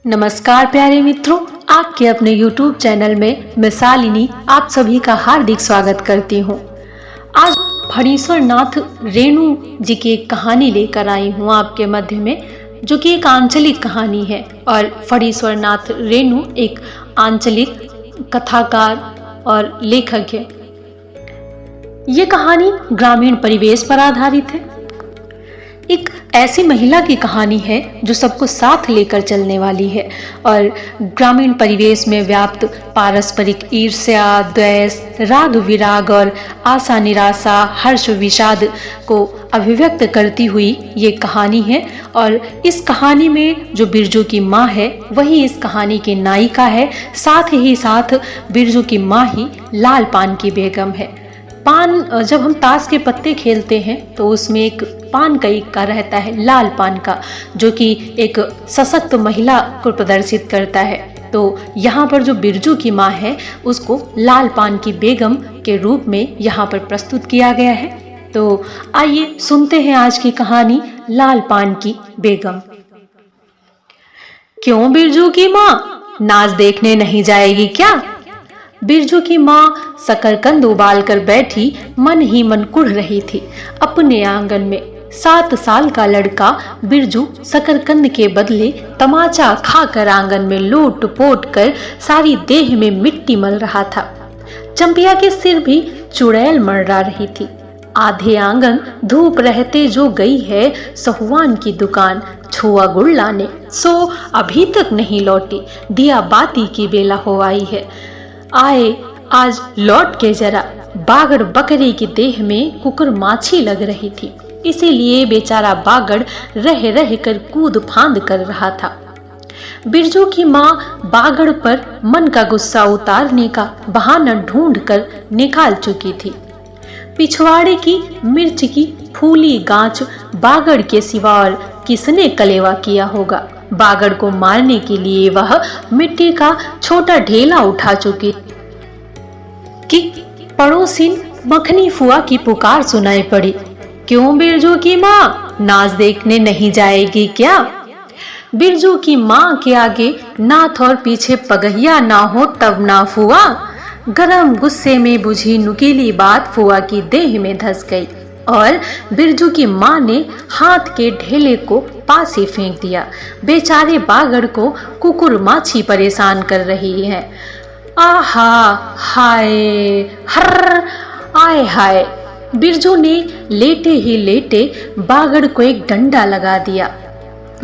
नमस्कार प्यारे मित्रों, आपके अपने YouTube चैनल में मैं शालिनी आप सभी का हार्दिक स्वागत करती हूँ। आज फणीश्वर नाथ रेणु जी की एक कहानी लेकर आई हूँ आपके मध्य में, जो कि एक आंचलिक कहानी है। और फणीश्वर नाथ रेणु एक आंचलिक कथाकार और लेखक है। ये कहानी ग्रामीण परिवेश पर आधारित है। एक ऐसी महिला की कहानी है जो सबको साथ लेकर चलने वाली है और ग्रामीण परिवेश में व्याप्त पारस्परिक ईर्ष्या, द्वेष, राग विराग और आशा निराशा, हर्ष विषाद को अभिव्यक्त करती हुई ये कहानी है। और इस कहानी में जो बिरजू की माँ है वही इस कहानी की नायिका है। साथ ही साथ बिरजू की माँ ही लाल पान की बेगम है। पान, जब हम ताश के पत्ते खेलते हैं तो उसमें एक पान का इक्का रहता है, लाल पान का, जो कि एक सशक्त महिला को प्रदर्शित करता है। तो यहाँ पर जो बिरजू की माँ है उसको लाल पान की बेगम के रूप में यहाँ पर प्रस्तुत किया गया है। तो आइए सुनते हैं आज की कहानी, लाल पान की बेगम। क्यों बिरजू की माँ, नाच देखने नहीं जाएगी क्या? बिरजू की माँ शकरकंद उबाल कर बैठी मन ही मन कुढ़ रही थी अपने आंगन में। 7 साल का लड़का बिरजू शकरकंद के बदले तमाचा खाकर आंगन में लोट पोट कर सारी देह में मिट्टी मल रहा था। चंपिया के सिर भी चुड़ैल मरड़ा रही थी। आधे आंगन धूप रहते जो गई है सहुआन की दुकान छुआ गुड़ लाने, सो अभी तक नहीं लौटी, दिया बाती की बेला हो आई है। आए आज लौट के जरा। बागड़ बकरी की देह में कुकुर माछी लग रही थी, इसीलिए बेचारा बागड़ रह रह कर कूद फांद कर रहा था। बिरजू की माँ बागड़ पर मन का गुस्सा उतारने का बहाना ढूंढ कर निकाल चुकी थी। पिछवाड़े की मिर्च की फूली गांच बागड़ के सिवा और किसने कलेवा किया होगा। बागड़ को मारने के लिए वह मिट्टी का छोटा ढेला उठा चुकी कि पड़ोसिन मखनी फुआ की पुकार सुनाई पड़ी। क्यों बिरजू की माँ, नाच देखने नहीं जाएगी क्या? बिरजू की माँ के आगे नाथ और पीछे पगहिया ना हो तब ना फुआ। गरम गुस्से में बुझी नुकीली बात फुआ की देह में धस गई और बिरजू की माँ ने हाथ के ढेले को पास ही फेंक दिया। बेचारे बागड़ को कुकुर माछी परेशान कर रही है। आहा हाय हर आए हाय। बिरजू ने लेटे ही लेटे बागड़ को एक डंडा लगा दिया।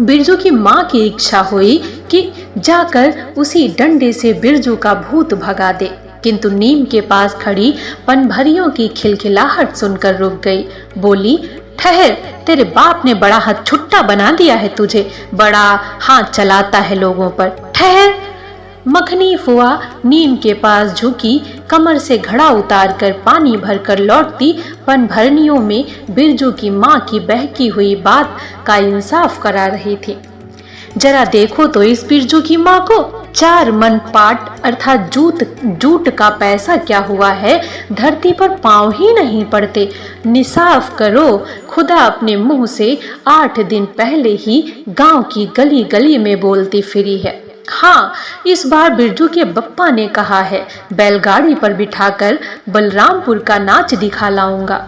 बिरजू की माँ की इच्छा हुई कि जाकर उसी डंडे से बिरजू का भूत भगा दे, किंतु नीम के पास खड़ी पनभरियों की खिलखिलाहट सुनकर रुक गई। बोली, ठहर, तेरे बाप ने बड़ा हाथ छुट्टा बना दिया है तुझे, बड़ा हाथ चलाता है लोगों पर, ठहर। मखनी फुआ नीम के पास झुकी, कमर से घड़ा उतार कर पानी भरकर लौटती पनभरनियों में बिरजू की माँ की बहकी हुई बात का इंसाफ करा रही थी। जरा देखो तो इस बिरजू की माँ को, 4 मन पाट अर्थात जूट का पैसा क्या हुआ है, धरती पर पांव ही नहीं पड़ते। निसाफ करो, खुदा अपने मुंह से 8 दिन पहले ही गांव की गली गली में बोलती फिरी है। हाँ, इस बार बिरजू के बप्पा ने कहा है बैलगाड़ी पर बिठाकर बलरामपुर का नाच दिखा लाऊंगा।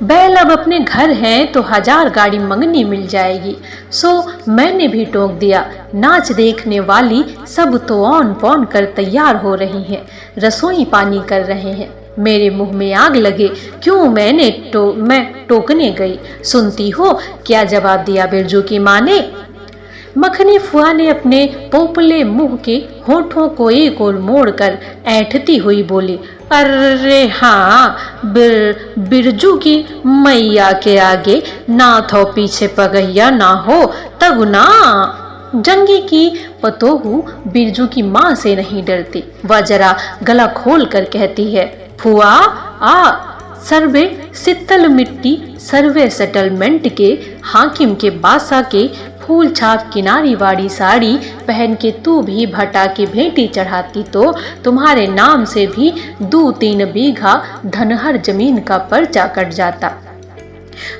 बैल अब अपने घर हैं तो 1000 गाड़ी मंगनी मिल जाएगी। सो मैंने भी टोक दिया। नाच देखने वाली सब तो औन पौन कर तैयार हो रही हैं, रसोई पानी कर रहे हैं। मेरे मुंह में आग लगे, क्यों मैं टोकने गई। सुनती हो क्या जवाब दिया बिरजू की माँ ने? मखनी फुआ ने अपने पोपले मुंह के होठों को एक ओर मोड़कर ऐंठती हुई बोली, अरे हाँ, बिरजू की मैया के आगे नाथ और पीछे पगहिया ना हो तब ना। जंगी की पतोहू बिरजू की माँ से नहीं डरती। वह जरा गला खोल कर कहती है, फुआ आ, सर्वे सित्तल मिट्टी सर्वे सेटलमेंट के हाकिम के बासा के फूल छाप किनारी वाली साड़ी पहन के तू भी भटा की भेंटी चढ़ाती तो तुम्हारे नाम से भी 2-3 बीघा धनहर जमीन का पर्चा कट जाता।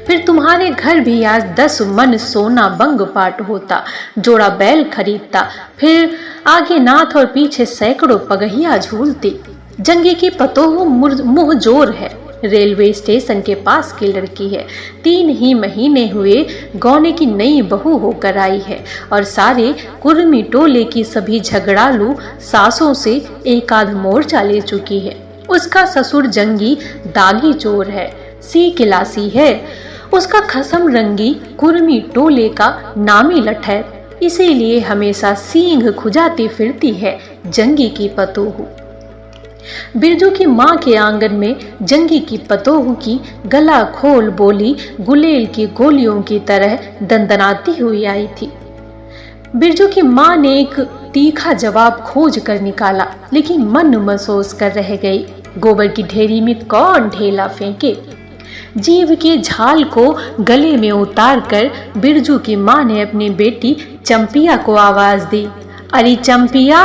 फिर तुम्हारे घर भी आज 10 मन सोना बंग पाट होता, जोड़ा बैल खरीदता, फिर आगे नाथ और पीछे सैकड़ों पगहिया झूलती। जंगी की पतोह मुंह जोर है, रेलवे स्टेशन के पास की लड़की है, 3 ही महीने हुए गौने की नई बहू होकर आई है और सारे कुर्मी टोले की सभी झगड़ालू सासों से एक आध मोर्चा ले चुकी है। उसका ससुर जंगी दागी चोर है, सी किलासी है, उसका खसम रंगी कुर्मी टोले का नामी लठ है, इसीलिए हमेशा सींग खुजाती फिरती है जंगी की पतोह। बिरजू की माँ के आंगन में जंगी की पतोह की गला खोल बोली गुलेल की गोलियों की तरह दंदनाती हुई आई थी। बिरजू की माँ ने एक तीखा जवाब खोज कर निकाला, लेकिन मन महसूस कर रह गई। गोबर की ढेरी में कौन ढेला फेंके। जीभ के झाल को गले में उतार कर बिरजू की माँ ने अपनी बेटी चंपिया को आवाज दी, अरे चंपिया,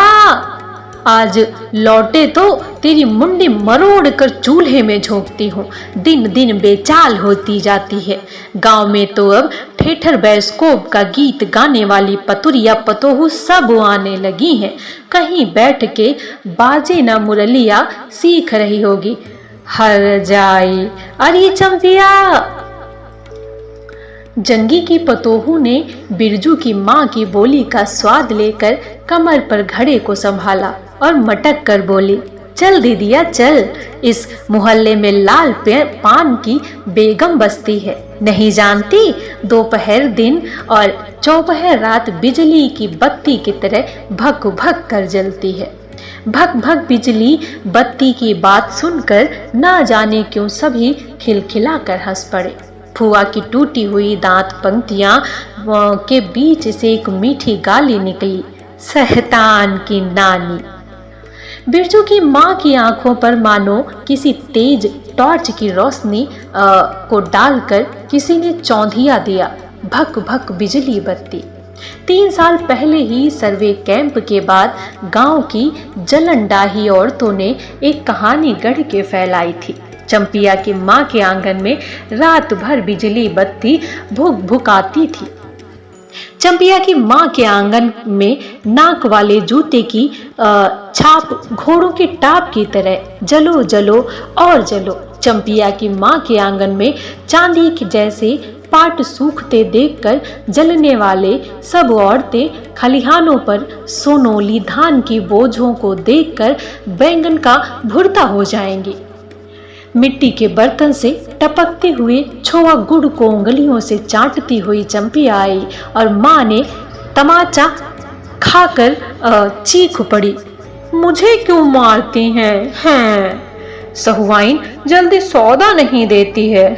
आज लौटे तो तेरी मुंडी मरोड़ कर चूल्हे में झोंकती हूँ। दिन दिन बेचाल होती जाती है। गांव में तो अब ठेठर बैस्कोप का गीत गाने वाली पतुरिया पतोहू सब आने लगी हैं। कहीं बैठ के बाजे ना मुरलिया सीख रही होगी। हर जाई, अरे चंपिया। जंगी की पतोहू ने बिरजू की माँ की बोली का स्वाद लेकर कमर पर घड़े को संभाला और मटक कर बोली, चल दीदिया चल, इस मोहल्ले में लाल पान की बेगम बसती है, नहीं जानती? दोपहर दिन और चौपहर रात बिजली की बत्ती की तरह भक भक कर जलती है। भक भक बिजली बत्ती की बात सुनकर ना जाने क्यों सभी खिलखिला कर हंस पड़े। फुआ की टूटी हुई दांत पंक्तियां के बीच से एक मीठी गाली निकली, शैतान की नानी। बिरजू की माँ की आंखों पर मानो किसी तेज टॉर्च की रोशनी को डालकर किसी ने चौंधिया दिया। भक भक बिजली बत्ती। 3 साल पहले ही सर्वे कैंप के बाद गांव की जलनडाही औरतों ने एक कहानी गढ़ के फैलाई थी। चंपिया की माँ के आंगन में रात भर बिजली बत्ती भुक भुकाती थी। चंपिया की माँ के आंगन में नाक वाले जूते की छाप घोड़ों के टाप की तरह जलो जलो और जलो। चंपिया की माँ के आंगन में चांदी के जैसे पाट सूखते देखकर जलने वाले सब औरतें खलिहानों पर सोनोली धान की बोझों को देखकर बैंगन का भुरता हो जाएंगी। मिट्टी के बर्तन से टपकते हुए छोआ गुड़ को उंगलियों से चाटती हुई चंपिया आई और माँ ने तमाचा खाकर चीख पड़ी, मुझे क्यों मारती हैं? सहुआइन जल्दी सौदा नहीं देती है।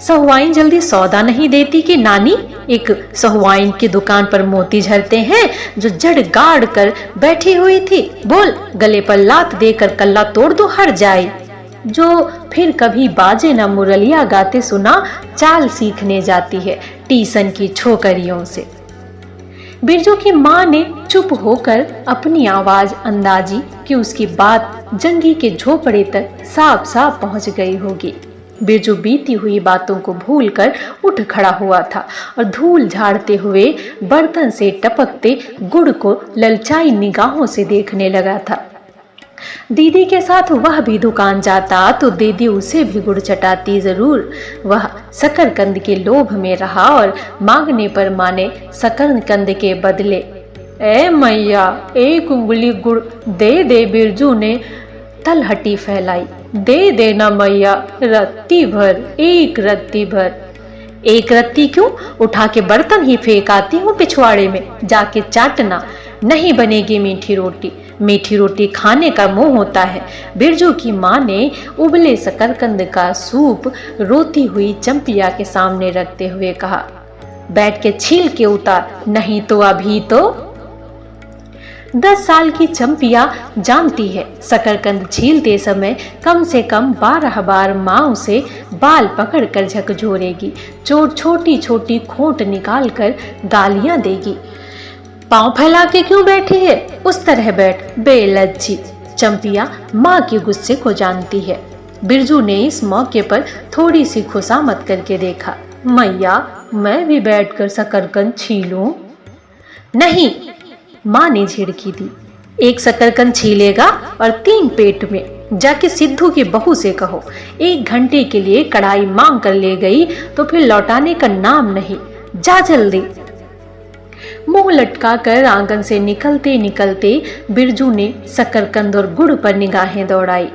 सहुआइन जल्दी सौदा नहीं देती कि नानी? एक सहुआइन की दुकान पर मोती झरते हैं जो जड़ गाड़ कर बैठी हुई थी। बोल, गले पर लात देकर कल्ला तोड़ दो, हर जाए। जो फिर कभी बाजे न मुरलिया गाते सुना, चाल सीखने जाती है टीसन की छोकरियों से। बिरजू की माँ ने चुप होकर अपनी आवाज अंदाजी कि उसकी बात जंगी के झोपड़े तक साफ साफ पहुंच गई होगी। बिरजू बीती हुई बातों को भूलकर उठ खड़ा हुआ था और धूल झाड़ते हुए बर्तन से टपकते गुड़ को ललचाई निगाहों से देखने लगा था। दीदी के साथ वह भी दुकान जाता तो दीदी उसे भी गुड़ चटाती जरूर। वह शकरकंद के लोभ में रहा और मांगने पर माने शकरकंद के बदले, ए मैया, 1 उंगली गुड़ दे दे। बिरजू ने तलहटी फैलाई, दे देना मैया, रत्ती भर, 1 रत्ती भर। 1 रत्ती क्यों? उठा के बर्तन ही फेंक आती हूँ पिछवाड़े में, जाके चाटना। नहीं बनेगी मीठी रोटी। मीठी रोटी खाने का मोह होता है। बिरजू की माँ ने उबले शकरकंद का सूप रोती हुई चंपिया के सामने रखते हुए कहा, बैठ के छील के उतार, नहीं तो अभी तो। 10 साल की चंपिया जानती है शकरकंद छीलते समय कम से कम 12 बार माँ उसे बाल पकड़कर झकझोरेगी, छोटी छोटी खोट निकालकर गालियां देगी। पांव फैला के क्यों बैठी है? उस तरह बैठ, बेलज्जी। चंपिया माँ के गुस्से को जानती है। बिरजू ने इस मौके पर थोड़ी सी खुशामद करके देखा। मैया, मैं भी बैठकर शकरकंद छीलूं? नहीं, माँ ने झिड़की दी। एक शकरकंद छीलेगा और 3 पेट में। जाके सिद्धू की बहू से कहो 1 घंटे के लिए कढ़ाई मांग कर ले गई तो फिर लौटाने का नाम नहीं। जा जल्दी। मुंह लटका कर आंगन से निकलते निकलते बिरजू ने शकरकंद और गुड़ पर निगाहें दौड़ाई।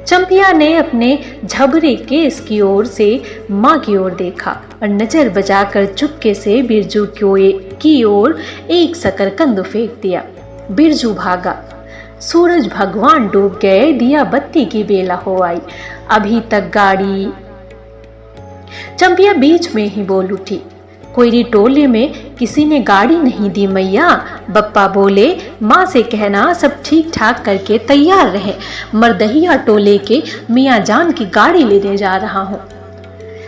चंपिया ने अपने झबरे केस की ओर से माँ की ओर देखा और नजर बचाकर चुपके से बिरजू की ओर एक शकरकंद फेंक दिया। बिरजू भागा। सूरज भगवान डूब गए, दिया बत्ती की बेला हो आई। अभी तक गाड़ी। चंपिया बीच में ही बोल उठी, कोयरी टोले में किसी ने गाड़ी नहीं दी मैया। बप्पा बोले माँ से कहना सब ठीक ठाक करके तैयार रहे, मरदहिया टोले के मियाँ जान की गाड़ी लेने जा रहा हूँ।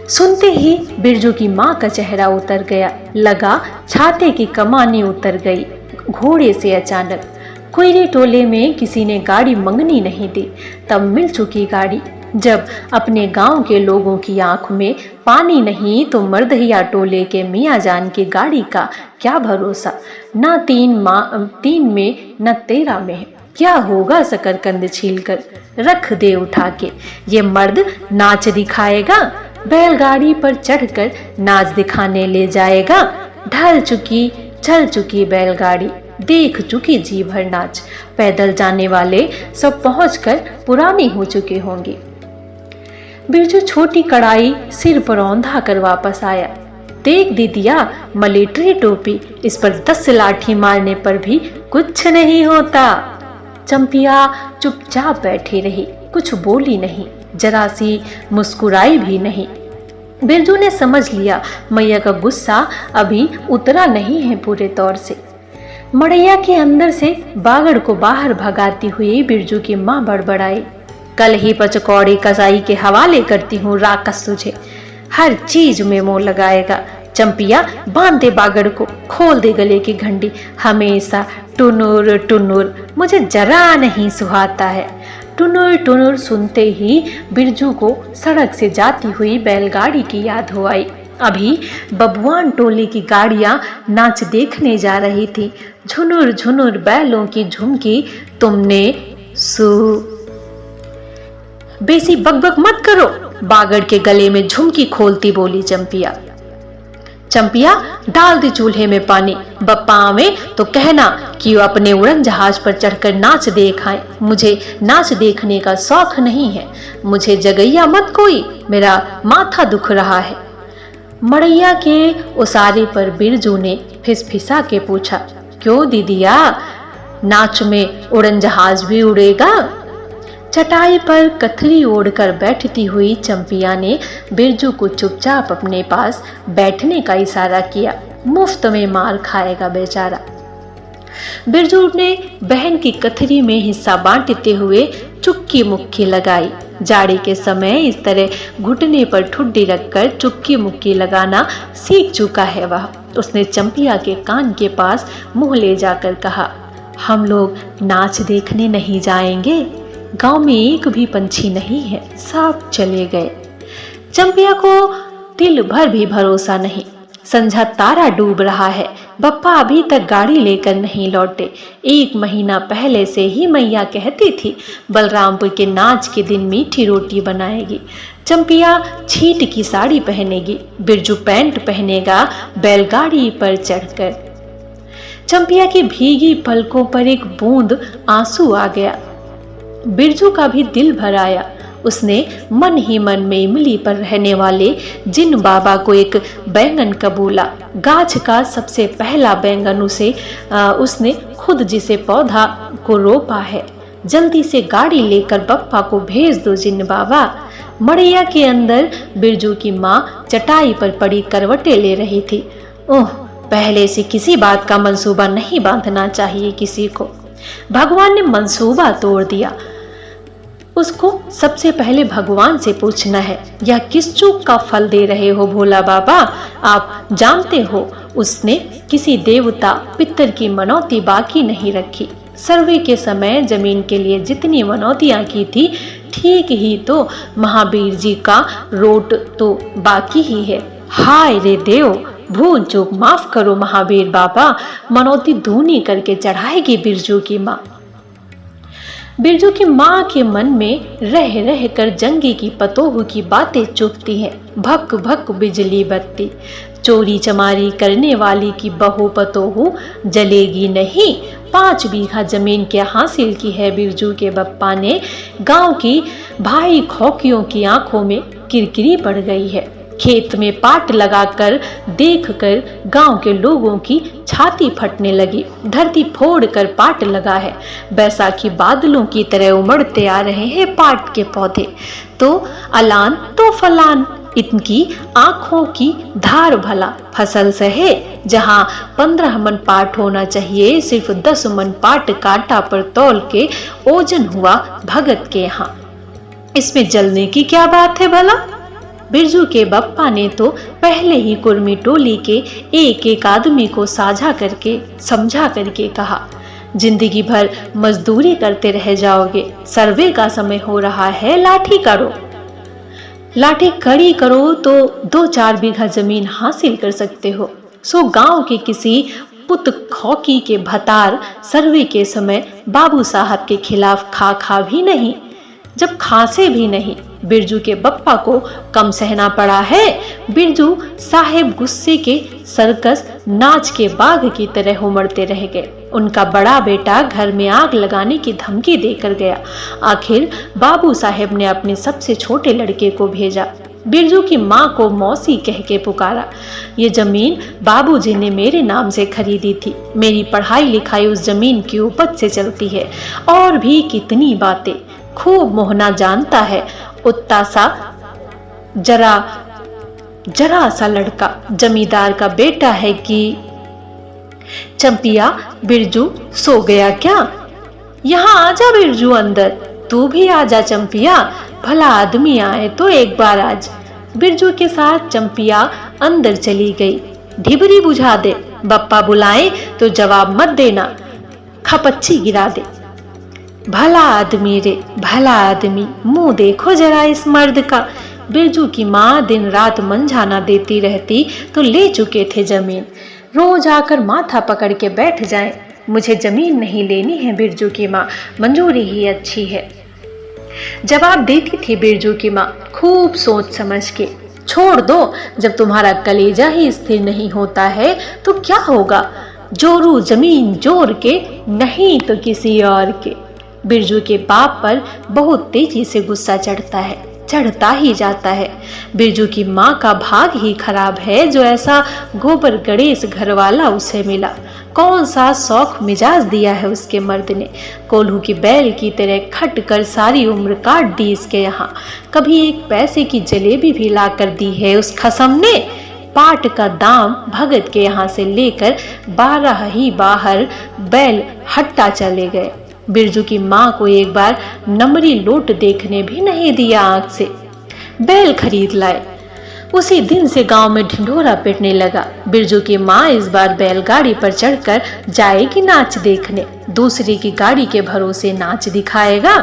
सुनते ही बिरजू की माँ का चेहरा उतर गया, लगा छाते की कमानी उतर गई घोड़े से अचानक। कोयरी टोले में किसी ने गाड़ी मंगनी नहीं दी, तब मिल चुकी गाड़ी। जब अपने गांव के लोगों की आंख में पानी नहीं तो मरदहिया टोले के मियाँ जान की गाड़ी का क्या भरोसा। न 3 में न 13 में। क्या होगा शकरकंद छीलकर रख दे उठा के। ये मर्द नाच दिखाएगा, बैलगाड़ी पर चढ़कर नाच दिखाने ले जाएगा। ढल चुकी चल चुकी बैलगाड़ी, देख चुकी जी भर नाच। पैदल जाने वाले सब पहुंचकर पुराने हो चुके होंगे। बिरजू छोटी कढ़ाई सिर पर औंधा कर वापस आया। देख दीदिया, मलेटरी टोपी, इस पर 10 लाठी मारने पर भी कुछ नहीं होता। चंपिया चुपचाप बैठी रही, कुछ बोली नहीं, जरा सी मुस्कुराई भी नहीं। बिरजू ने समझ लिया मैया का गुस्सा अभी उतरा नहीं है पूरे तौर से। मड़ैया के अंदर से बागड़ को बाहर भगाती हुई बिरजू की माँ बड़बड़ाई, कल ही पचकौड़ी कसाई के हवाले करती हूँ राकस तुझे, हर चीज में मुंह लगाएगा। चंपिया बांध दे बागड़ को, खोल दे गले की घंटी, हमेशा टुनुर टुनुर मुझे जरा नहीं सुहाता है। टुनुर टुनुर सुनते ही बिरजू को सड़क से जाती हुई बैलगाड़ी की याद हो आई। अभी बबुआन टोले की गाड़ियां नाच देखने जा रही थी। झुनुर झुनुर बैलों की झुमकी तुमने बेसी बकबक मत करो, बागड़ के गले में झुमकी खोलती बोली चंपिया। चंपिया डाल दी चूल्हे में पानी, बप्पा आवे तो कहना कि वो अपने उड़न जहाज पर चढ़कर नाच देख आए। मुझे नाच देखने का शौक नहीं है, मुझे जगैया मत कोई, मेरा माथा दुख रहा है। मड़ैया के उसारे पर बिरजू ने फिसफिसा के पूछा, क्यों दीदिया, नाच में उड़न जहाज भी उड़ेगा? चटाई पर कथरी ओढ़कर बैठती हुई चंपिया ने बिरजू को चुपचाप अपने पास बैठने का इशारा किया। मुफ्त में मार खाएगा बेचारा। बिरजू ने बहन की कथरी में हिस्सा बांटते हुए चुक्की मुक्की लगाई। जाड़े के समय इस तरह घुटने पर ठुड्डी रखकर चुक्की मुक्की लगाना सीख चुका है वह। उसने चंपिया के कान के पास मुंह ले जाकर कहा, हम लोग नाच देखने नहीं जाएंगे, गांव में एक भी पंछी नहीं है, सब चले गए। चंपिया को दिल भर भी भरोसा नहीं। संझा तारा डूब रहा है, बप्पा अभी तक गाड़ी लेकर नहीं लौटे। 1 महीना पहले से ही मैया कहती थी बलरामपुर के नाच के दिन मीठी रोटी बनाएगी, चंपिया छीट की साड़ी पहनेगी, बिरजू पैंट पहनेगा बैलगाड़ी पर चढ़कर। चंपिया की भीगी पलकों पर एक बूंद आंसू आ गया। बिरजू का भी दिल भर आया। उसने मन ही मन में इमली पर रहने वाले जिन बाबा को एक बैंगन कबूला। गाछ का सबसे पहला बैंगन उसने खुद जिसे पौधा को रोपा है। जल्दी से गाड़ी लेकर बप्पा को भेज दो जिन बाबा। मड़ैया के अंदर बिरजू की माँ चटाई पर पड़ी करवटें ले रही थी। ओह, पहले से किसी बात का मंसूबा नहीं बांधना चाहिए किसी को। भगवान ने मंसूबा तोड़ दिया। उसको सबसे पहले भगवान से पूछना है, यह किस चूक का फल दे रहे हो भोला बाबा? आप जानते हो उसने किसी देवता पितर की मनौती बाकी नहीं रखी। सर्वे के समय जमीन के लिए जितनी मनौतियां की थी ठीक ही तो महावीर जी का रोट तो बाकी ही है। हाय रे देव, भूल चूक माफ करो महावीर बाबा, मनौती दूनी करके चढ़ाएगी बिरजू की माँ। बिरजू की माँ के मन में रह रह कर जंगी की पतोह की बातें चुभती हैं। भक भक बिजली बत्ती, चोरी चमारी करने वाली की बहू पतोहू जलेगी नहीं। 5 बीघा जमीन क्या हासिल की है बिरजू के बप्पा ने। गांव की भाई खौकियों की आंखों में किरकिरी पड़ गई है। खेत में पाट लगाकर देखकर गांव के लोगों की छाती फटने लगी। धरती फोड़ कर पाट लगा है। बैसाखी बादलों की तरह उमड़ते आ रहे हैं पाट के पौधे। तो अलान तो फलान, इनकी आंखों की धार भला फसल सहे। जहां 15 मन पाट होना चाहिए, सिर्फ 10 मन पाट कांटा पर तौल के ओजन हुआ भगत के यहाँ। इसमें जलने की क्या बात है भला। बिरजू के बप्पा ने तो पहले ही कुर्मी टोली के एक एक आदमी को साझा करके समझा करके कहा, जिंदगी भर मजदूरी करते रह जाओगे, सर्वे का समय हो रहा है, लाठी करो। लाठी कड़ी करो तो 2-4 बीघा जमीन हासिल कर सकते हो। सो गांव के किसी पुत खौकी के भतार सर्वे के समय बाबू साहब के खिलाफ खा खा भी नहीं, जब खांसे भी नहीं। बिरजू के बप्पा को कम सहना पड़ा है। बिरजू साहेब गुस्से के सर्कस नाच के बाघ की तरह उमड़ते रह गए। उनका बड़ा बेटा घर में आग लगाने की धमकी देकर गया। आखिर बाबू साहेब ने अपने सबसे छोटे लड़के को भेजा। बिरजू की माँ को मौसी कह के पुकारा। ये जमीन बाबूजी ने मेरे नाम से खरीदी थी। मेरी पढ़ाई लिखाई उस जमीन की उपज से चलती है। और भी कितनी बातें। खूब मोहना जानता है। उत्ता सा जरा सा लड़का जमींदार का बेटा है कि। चंपिया, बिरजू सो गया क्या? यहाँ आजा बिरजू अंदर। तू भी आजा चंपिया, भला आदमी आए तो एक बार आज। बिरजू के साथ चंपिया अंदर चली गई। ढिबरी बुझा दे, बप्पा बुलाए तो जवाब मत देना, खपच्ची गिरा दे। भला आदमी रे, भला आदमी, मुंह देखो जरा इस मर्द का। बिरजू की माँ दिन रात मंझाना देती रहती तो ले चुके थे जमीन। रोज आकर माथा पकड़ के बैठ जाएं, मुझे जमीन नहीं लेनी है बिरजू की माँ, मंजूरी ही अच्छी है। जवाब देती थी बिरजू की माँ खूब सोच समझ के। छोड़ दो, जब तुम्हारा कलेजा ही स्थिर नहीं होता है तो क्या होगा। जोरू जमीन जोर के, नहीं तो किसी और के। बिरजू के बाप पर बहुत तेजी से गुस्सा चढ़ता ही जाता है। बिरजू की माँ का भाग ही खराब है जो ऐसा गोबर गणेश घरवाला उसे मिला। कौन सा शौक मिजाज दिया है उसके मर्द ने। कोल्हू की बैल की तरह खट कर सारी उम्र काट दी इसके यहाँ। कभी एक पैसे की जलेबी भी ला कर दी है उस खसम ने। पाट का दाम भगत के यहाँ से लेकर 12 ही बाहर बैल हट्टा चले गए। बिरजू की माँ को एक बार नमरी लोट देखने भी नहीं दिया आंख से। बैल खरीद लाए। उसी दिन से गांव में ढिंढोरा पिटने लगा। बिरजू की माँ इस बार बैलगाड़ी पर चढ़कर जाएगी नाच देखने। दूसरे की गाड़ी के भरोसे नाच दिखाएगा।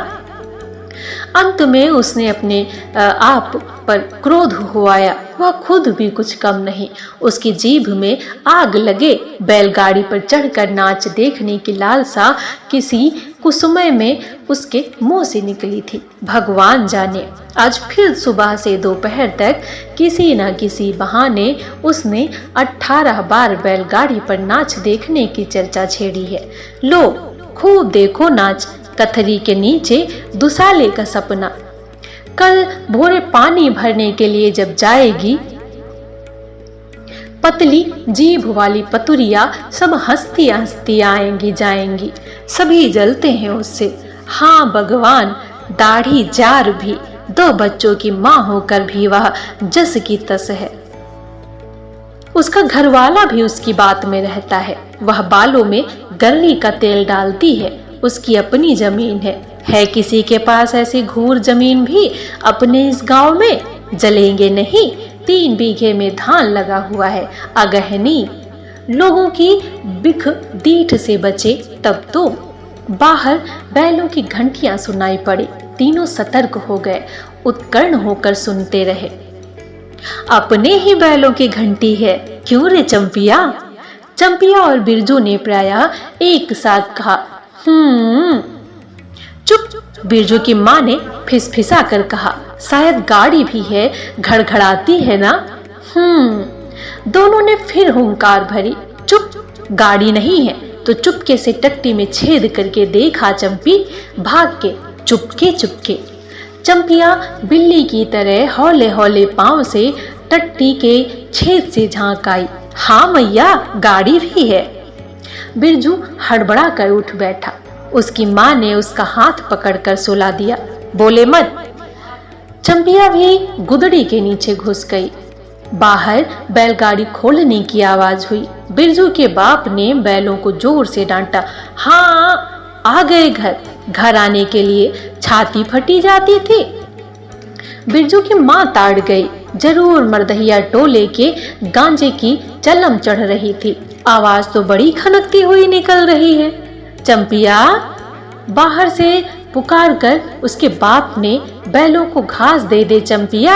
अंत में उसने अपने आप पर क्रोध हुआया। वह खुद भी कुछ कम नहीं। उसकी जीभ में आग लगे। बैलगाड़ी पर चढ़कर नाच देखने की लालसा किसी कुसुमय में उसके मुंह से निकली थी। भगवान जाने आज फिर सुबह से दोपहर तक किसी न किसी बहाने उसने 18 बार बैलगाड़ी पर नाच देखने की चर्चा छेड़ी है। लो खूब देखो नाच, कथरी के नीचे दुसाले का सपना। कल भोरे पानी भरने के लिए जब जाएगी, पतली जीभ वाली पतुरिया सब हंसती हंसती आएंगी जाएंगी। सभी जलते हैं उससे। हाँ भगवान, दाढ़ी जार भी, 2 बच्चों की माँ होकर भी वह जस की तस है। उसका घरवाला भी उसकी बात में रहता है। वह बालों में गरनी का तेल डालती है। उसकी अपनी जमीन है किसी के पास ऐसी घूर जमीन भी अपने इस गांव में? जलेंगे नहीं। 3 बीघे में धान लगा हुआ है। अगहनी लोगों की बिख दीठ से बचे तब तो। बाहर बैलों की घंटियां सुनाई पड़ी। तीनों सतर्क हो गए, उत्कर्ण होकर सुनते रहे। अपने ही बैलों की घंटी है, क्यों रे चंपिया? चंपिया और बिरजू ने प्रायः एक साथ कहा। चुप! बिरजू की माँ ने फिसफिसा कर कहा, शायद गाड़ी भी है, घड़घड़ाती है ना? दोनों ने फिर हुंकार भरी। चुप! गाड़ी नहीं है तो चुपके से टट्टी में छेद करके देखा चंपी, भाग के चुपके चुपके। चंपिया बिल्ली की तरह हौले हौले पांव से टट्टी के छेद से झांक आई। हाँ मैया, गाड़ी भी है। बिरजू हड़बड़ा कर उठ बैठा। उसकी माँ ने उसका हाथ पकड़कर सुला दिया। बोले मत। चंपिया भी गुदड़ी के नीचे घुस गई। बाहर बैलगाड़ी खोलने की आवाज हुई। बिरजू के बाप ने बैलों को जोर से डांटा। हाँ, आ गए घर। घर आने के लिए छाती फटी जाती थी। बिरजू की माँ ताड़ गई। जरूर मरदहिया टोले के गांजे की चलम चढ़ रही थी। आवाज तो बड़ी खनकती हुई निकल रही है। चंपिया! बाहर से पुकार कर उसके बाप ने बैलों को घास दे दे चंपिया।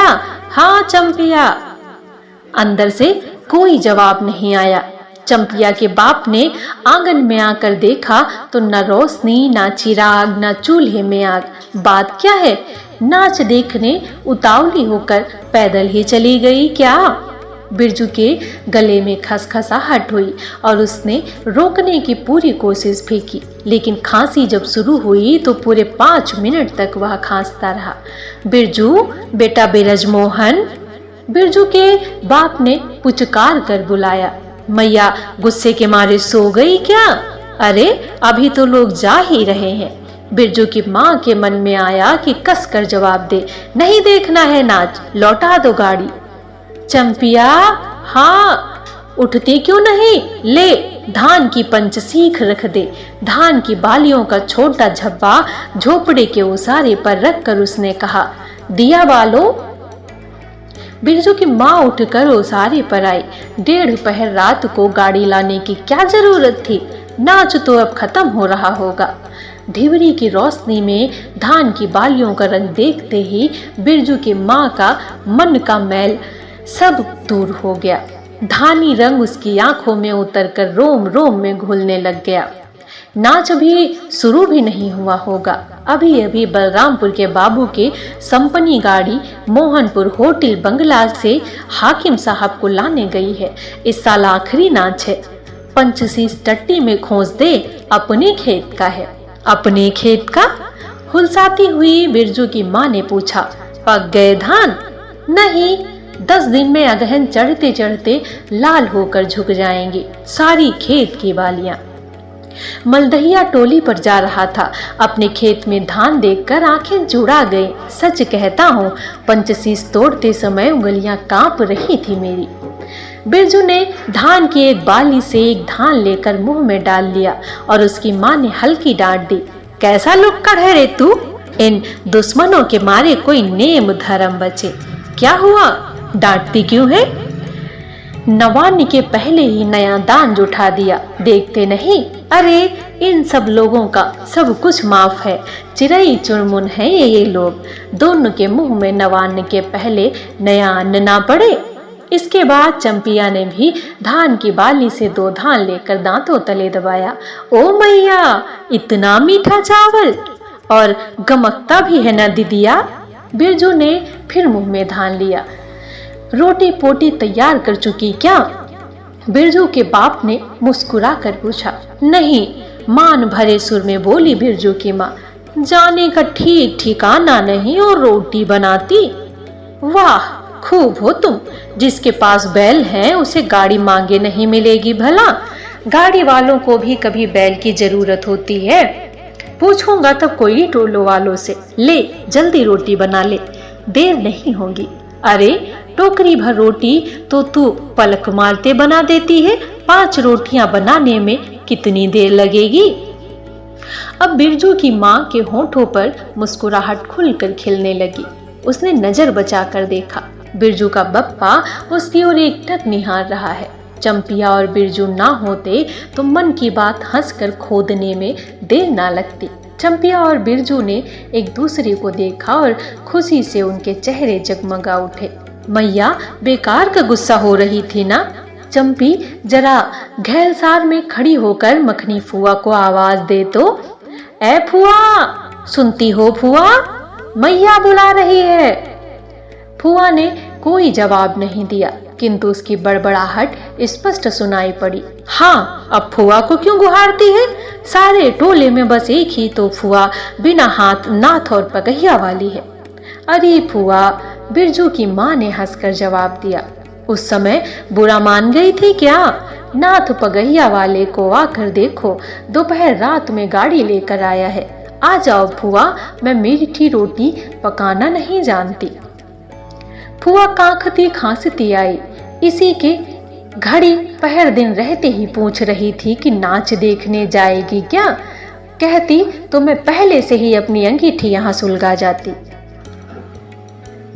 हाँ चंपिया। अंदर से कोई जवाब नहीं आया। चंपिया के बाप ने आंगन में आकर देखा तो न रोशनी, न चिराग, न चूल्हे में आग। बात क्या है? नाच देखने उतावली होकर पैदल ही चली गई क्या? बिरजू के गले में खसखसाहट हुई और उसने रोकने की पूरी कोशिश भी की, लेकिन खांसी जब शुरू हुई तो पूरे 5 मिनट तक वह खांसता रहा। बिरजू, बेटा बिरजमोहन! बिरजू के बाप ने पुचकार कर बुलाया। मैया गुस्से के मारे सो गई क्या? अरे अभी तो लोग जा ही रहे हैं। बिरजू की माँ के मन में आया कि कस कर जवाब दे। नहीं देखना है नाच, लौटा दो गाड़ी। चंपिया! हाँ, उठती क्यों नहीं? ले, धान की पंचसीख रख दे। धान की बालियों का छोटा झब्बा झोपड़े के उसारे पर रखकर उसने कहा, दिया बालो। बिरजू की माँ उठकर उसारे पर आई। 1.5 पहर रात को गाड़ी लाने की क्या जरूरत थी? नाच तो अब खत्म हो रहा होगा। ढिवरी की रोशनी में धान की बालियों का रंग देखते ही बिरजू की माँ का मन का मैल सब दूर हो गया। धानी रंग उसकी आंखों में उतरकर रोम रोम में घुलने लग गया। नाच अभी शुरू भी नहीं हुआ होगा। अभी अभी बलरामपुर के बाबू के संपनी गाड़ी मोहनपुर होटल बंगला से हाकिम साहब को लाने गई है। इस साल आखिरी नाच है। पंचसीस टट्टी में खोस दे, अपने खेत का है। अपने खेत का? हुलसाती हुई बिरजू की माँ ने पूछा। पक गए धान? नहीं, 10 दिन में अगहन चढ़ते चढ़ते लाल होकर झुक जाएंगी सारी खेत की बालियां। मलदहिया टोली पर जा रहा था। अपने खेत में धान देखकर आंखें जुड़ा गई। सच कहता हूँ, पंचसीस तोड़ते समय उंगलियां कांप रही थी मेरी। बिरजू ने धान की एक बाली से एक धान लेकर मुंह में डाल लिया और उसकी माँ ने हल्की डांट दी। कैसा लुक्कड़ है रे तू? इन दुश्मनों के मारे कोई नेम धर्म बचे। क्या हुआ? डांटती क्यों है? नवान्न के पहले ही नया दान जुटा दिया, देखते नहीं? अरे इन सब लोगों का सब कुछ माफ है। चिरई चुनमुन है ये लोग। दोनों के मुंह में नवान्न के पहले नया अन्न ना पड़े। इसके बाद चंपिया ने भी धान की बाली से 2 धान लेकर दांतों तले दबाया। ओ मैया, इतना मीठा चावल! और गमकता भी है ना दीदिया? बिरजू ने फिर मुंह में धान लिया। रोटी पोटी तैयार कर चुकी क्या? बिरजू के बाप ने मुस्कुरा कर पूछा। नहीं, मान भरे सुर में बोली बिरजू की माँ। जाने का ठीक ठिकाना नहीं और रोटी बनाती। वाह, खूब हो तुम। जिसके पास बैल है उसे गाड़ी मांगे नहीं मिलेगी भला। गाड़ी वालों को भी कभी बैल की जरूरत होती है। पूछूंगा तब कोई टोलो वालों से। ले जल्दी रोटी बना ले, देर नहीं होगी। अरे टोकरी भर रोटी तो तू पलक मारते बना देती है। 5 रोटियां बनाने में कितनी देर लगेगी? अब बिरजू की माँ के होठों पर मुस्कुराहट खुलकर खिलने लगी। उसने नजर बचाकर देखा। बिरजू का बप्पा उसकी ओर एकटक निहार रहा है। चंपिया और बिरजू ना होते तो मन की बात हंसकर खोदने में देर ना लगती। चंपिया और बिरजू ने एक दूसरे को देखा और खुशी से उनके चेहरे जगमगा उठे। मैया बेकार का गुस्सा हो रही थी ना? चंपी जरा घैलसार में खड़ी होकर मखनी फुआ को आवाज दे तो, ए फुआ, सुनती हो फुआ, मैया बुला रही है। फुआ ने कोई जवाब नहीं दिया, किंतु उसकी बड़बड़ाहट स्पष्ट सुनाई पड़ी। हाँ, अब फुआ को क्यों गुहारती है? सारे टोले में बस एक ही तो फुआ बिना हाथ नाथ और पगहिया वाली है। अरे फुआ, बिरजू की माँ ने हंसकर जवाब दिया। उस समय बुरा मान गई थी क्या? नाथ पगहिया वाले को आकर देखो, दोपहर रात में गाड़ी लेकर आया है। आ जाओ फुआ, मैं मीठी रोटी पकाना नहीं जानती। फुआ कांखती खांसती आई। इसी के घड़ी पहर दिन रहते ही पूछ रही थी कि नाच देखने जाएगी क्या? कहती तो मैं पहले से ही अपनी अंगीठी यहाँ सुलगा जाती।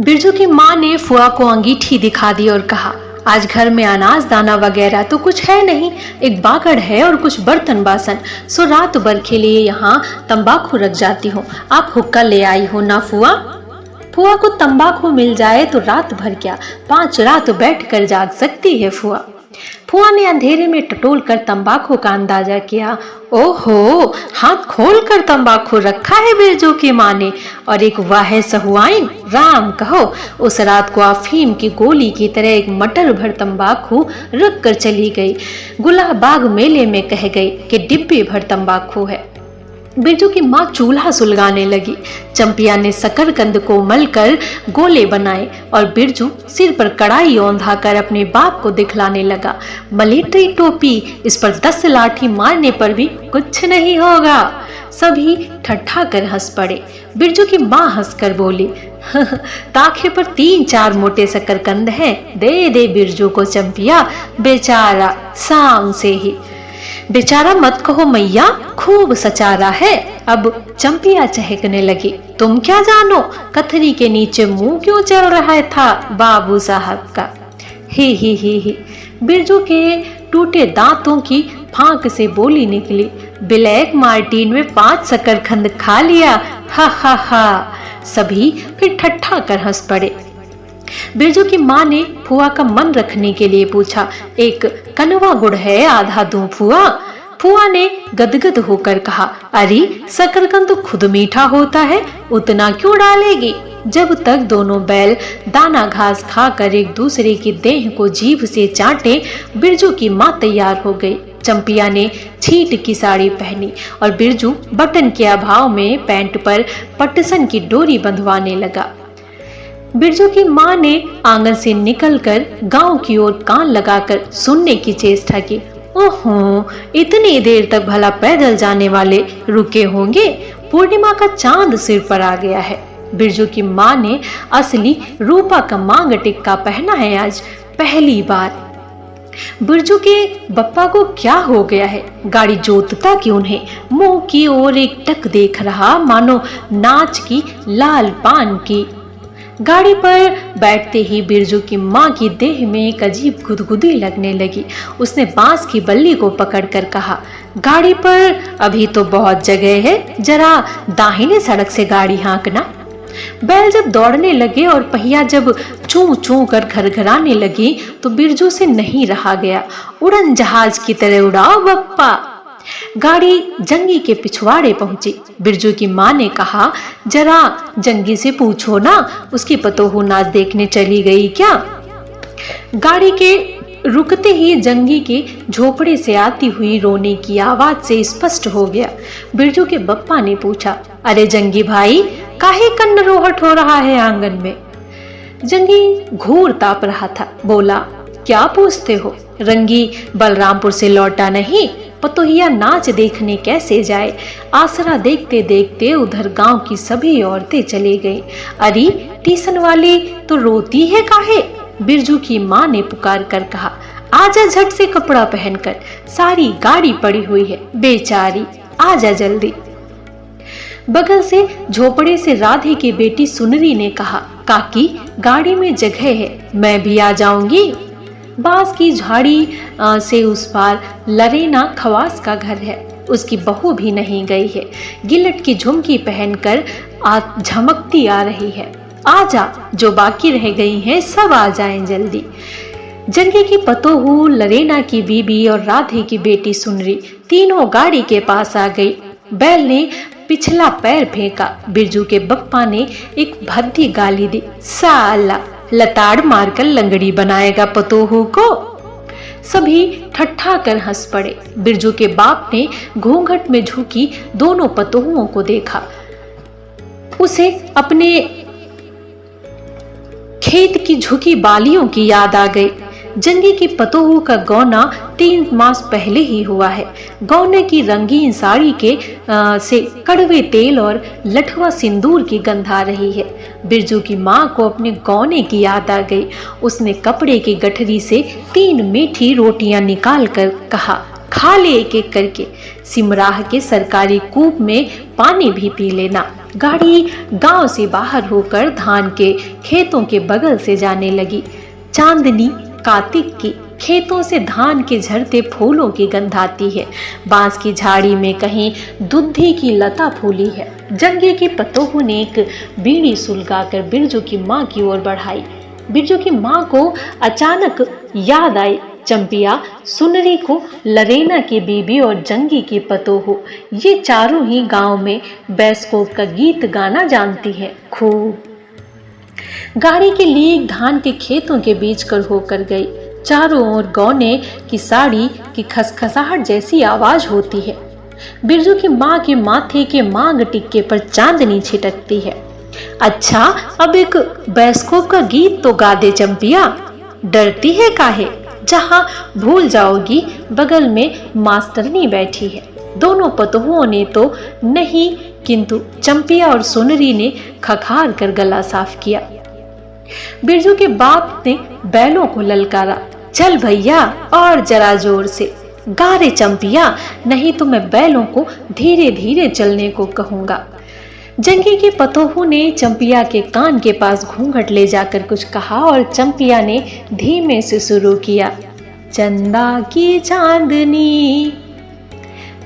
बिरजू की माँ ने फुआ को अंगीठी दिखा दी और कहा, आज घर में अनाज दाना वगैरह तो कुछ है नहीं, एक बागड़ है और कुछ बर्तन बासन, सो रात भर के लिए यहाँ तंबाकू रख जाती हूँ। आप हुक्का ले आई हो ना फुआ? फुआ को तंबाकू मिल जाए तो रात भर क्या, 5 रात बैठ कर जाग सकती है फुआ। फुआ ने अंधेरे में टटोल कर तंबाकू का अंदाजा किया। ओहो, हाथ खोल कर तंबाकू रखा है बिरजू की माँ ने, और एक वाह सहुआइन, राम कहो, उस रात को अफीम की गोली की तरह एक मटर भर तंबाकू रख कर चली गई। गुलाबाग मेले में कह गई कि डिब्बे भर तंबाकू है। बिरजू की माँ चूल्हा सुलगाने लगी। चंपिया ने शकरकंद को मलकर गोले बनाए और बिरजू सिर पर कड़ाई औंधा कर अपने बाप को दिखलाने लगा। मलेट्री टोपी, इस पर 10 लाठी मारने पर भी कुछ नहीं होगा। सभी ठट्ठा कर हंस पड़े। बिरजू की माँ हंसकर बोली, ताखे पर 3-4 मोटे शकरकंद हैं, दे दे बिरजू को चंपिया, बेचारा शाम से ही। बेचारा मत कहो मैया, खूब सचारा है। अब चंपिया चहकने लगी, तुम क्या जानो कथरी के नीचे मुंह क्यों चल रहा था बाबू साहब का। ही। बिरजू के टूटे दांतों की फांक से बोली निकली, ब्लैक मार्टिन में 5 शकरकंद खा लिया, हा। सभी फिर ठट्ठा कर हंस पड़े। बिरजू की माँ ने फुआ का मन रखने के लिए पूछा, एक कनवा गुड़ है, आधा दूं फुआ? फुआ ने गदगद होकर कहा, अरे शकरकंद तो खुद मीठा होता है, उतना क्यों डालेगी? जब तक दोनों बैल दाना घास खाकर एक दूसरे की देह को जीभ से चाटे, बिरजू की माँ तैयार हो गई। चंपिया ने छीट की साड़ी पहनी और बिरजू बटन के अभाव में पैंट पर पटसन की डोरी बंधवाने लगा। बिरजू की माँ ने आंगन से निकलकर गांव की ओर कान लगाकर सुनने की चेष्टा की। ओहो, इतनी देर तक भला पैदल जाने वाले रुके होंगे? पूर्णिमा का चांद सिर पर आ गया है। बिरजू की माँ ने असली रूपा का मांग टिक्का पहना है आज पहली बार। बिरजू के बप्पा को क्या हो गया है? गाड़ी जोतता क्यों नहीं? मुंह की ओर एक टक देख रहा, मानो नाच की लाल पान की। गाड़ी पर बैठते ही बिरजू की माँ की देह में एक अजीब गुदगुदी लगने लगी। उसने बांस की बल्ली को पकड़कर कहा, गाड़ी पर अभी तो बहुत जगह है, जरा दाहिने सड़क से गाड़ी हाँकना। बैल जब दौड़ने लगे और पहिया जब चूं चूं कर घरघराने लगी तो बिरजू से नहीं रहा गया। उड़न जहाज की तरह उड़ाओ बप्पा। गाड़ी जंगी के पिछवाड़े पहुंची। बिरजू की माँ ने कहा, जरा जंगी से पूछो ना, उसकी पतोहू नाच देखने चली गई क्या? गाड़ी के रुकते ही जंगी के झोपड़े से आती हुई रोने की आवाज से स्पष्ट हो गया। बिरजू के बप्पा ने पूछा, अरे जंगी भाई, काहे कन्न रोहट हो रहा है आंगन में? जंगी घूर ताप रहा था। बोला, क्या पूछते हो? रंगी बलरामपुर से लौटा नहीं, पतोहिया नाच देखने कैसे जाए? आसरा देखते देखते उधर गांव की सभी औरतें चली गईं। अरे टीसन वाली तो रोती है काहे? बिरजू की माँ ने पुकार कर कहा, आजा झट से कपड़ा पहनकर, सारी गाड़ी पड़ी हुई है, बेचारी, आजा जल्दी। बगल से झोपड़े से राधे की बेटी सुनरी ने कहा, काकी गाड़ी में जगह है, मैं भी आ जाऊंगी। बांस की झाड़ी से उस पार लरेना खवास का घर है। उसकी बहू भी नहीं गई है। गिलट की झुमकी पहनकर झमकती आ रही है। आजा, जो बाकी रह गई हैं सब आ जाएं जल्दी। जंगी की पतोहू, लरेना की बीबी और राधे की बेटी सुनरी तीनों गाड़ी के पास आ गई। बैल ने पिछला पैर फेंका। बिरजू के बप्पा ने एक भद्दी गाली दी। साला, लताड़ मारकर लंगड़ी बनाएगा पतोहू को। सभी ठट्ठा कर हंस पड़े। बिरजू के बाप ने घूंघट में झुकी दोनों पतोहुओं को देखा। उसे अपने खेत की झुकी बालियों की याद आ गई। जंगी की पतोहू का गौना 3 मास पहले ही हुआ है। गौने की रंगीन साड़ी के से कड़वे तेल और लठवा सिंदूर की गंध आ रही है। बिरजू की माँ को अपने गौने की याद आ गई। उसने कपड़े की गठरी से 3 मीठी रोटियां निकाल कर कहा, खा ले एक एक करके। सिमराह के सरकारी कूप में पानी भी पी लेना। गाड़ी गांव से बाहर होकर धान के खेतों के बगल से जाने लगी। चांदनी कार्तिक की खेतों से धान के झड़ते फूलों की गंध आती है। बांस की झाड़ी में कहीं दुधी की लता फूली है। जंगी की पतोहू ने एक बीड़ी सुलगाकर बिरजू की माँ की ओर बढ़ाई। बिरजू की माँ को अचानक याद आई, चंपिया, सुनरी को, लरेना की बीबी और जंगी की पतोहू, ये चारों ही गांव में बैस्कोप का गीत गाना जानती है खूब। गाड़ी के लिए धान के खेतों के बीच कर होकर गई। चारों ओर गौने की साड़ी की खसखसाहट जैसी आवाज होती है। बिरजू की माँ के माथे के मांग टिक्के पर चांदनी छिटकती है। अच्छा, अब एक बैस्कोप का गीत तो गा दे चंपिया। डरती है काहे? जहां भूल जाओगी बगल में मास्टरनी बैठी है। दोनों पतोहुओं ने तो नहीं, किंतु चंपिया और सुनरी ने खखार कर गला साफ किया। बिरजू के बाप ने बैलों को ललकारा, चल भैया और जरा जोर से गा रे चंपिया, नहीं तो मैं बैलों को धीरे धीरे चलने को कहूंगा। जंगी की पतोहू ने चंपिया के कान के पास घूंघट ले जाकर कुछ कहा और चंपिया ने धीमे से शुरू किया, चंदा की चांदनी।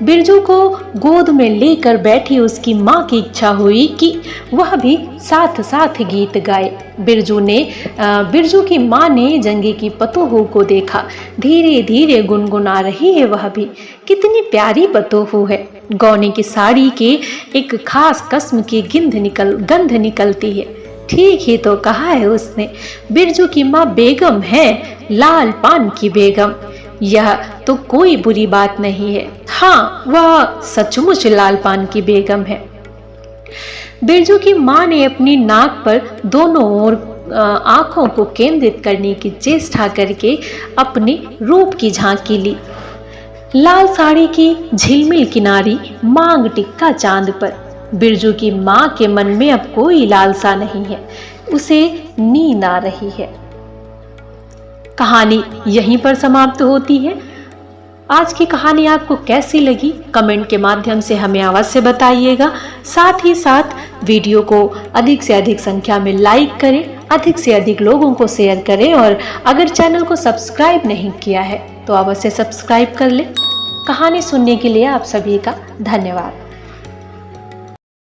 बिरजू को गोद में लेकर बैठी उसकी माँ की इच्छा हुई कि वह भी साथ साथ गीत गाए। बिरजू की माँ ने जंगी की पतोहू को देखा। धीरे धीरे गुनगुना रही है वह भी। कितनी प्यारी पतोहू है। गौने की साड़ी के एक खास किस्म की गंध निकलती है। ठीक ही तो कहा है उसने। बिरजू की माँ बेगम है, लाल पान की बेगम। यह तो कोई बुरी बात नहीं है। हाँ, वह सचमुच लाल पान की बेगम है। बिरजू की माँ ने अपनी नाक पर दोनों ओर आंखों को केंद्रित करने की चेष्टा करके अपने रूप की झांकी ली। लाल साड़ी की झिलमिल किनारी, मांग टिक्का चांद पर। बिरजू की माँ के मन में अब कोई लालसा नहीं है। उसे नींद आ रही है। कहानी यहीं पर समाप्त होती है। आज की कहानी आपको कैसी लगी कमेंट के माध्यम से हमें अवश्य बताइएगा। साथ ही साथ वीडियो को अधिक से अधिक संख्या में लाइक करें, अधिक से अधिक लोगों को शेयर करें और अगर चैनल को सब्सक्राइब नहीं किया है तो अवश्य सब्सक्राइब कर लें। कहानी सुनने के लिए आप सभी का धन्यवाद।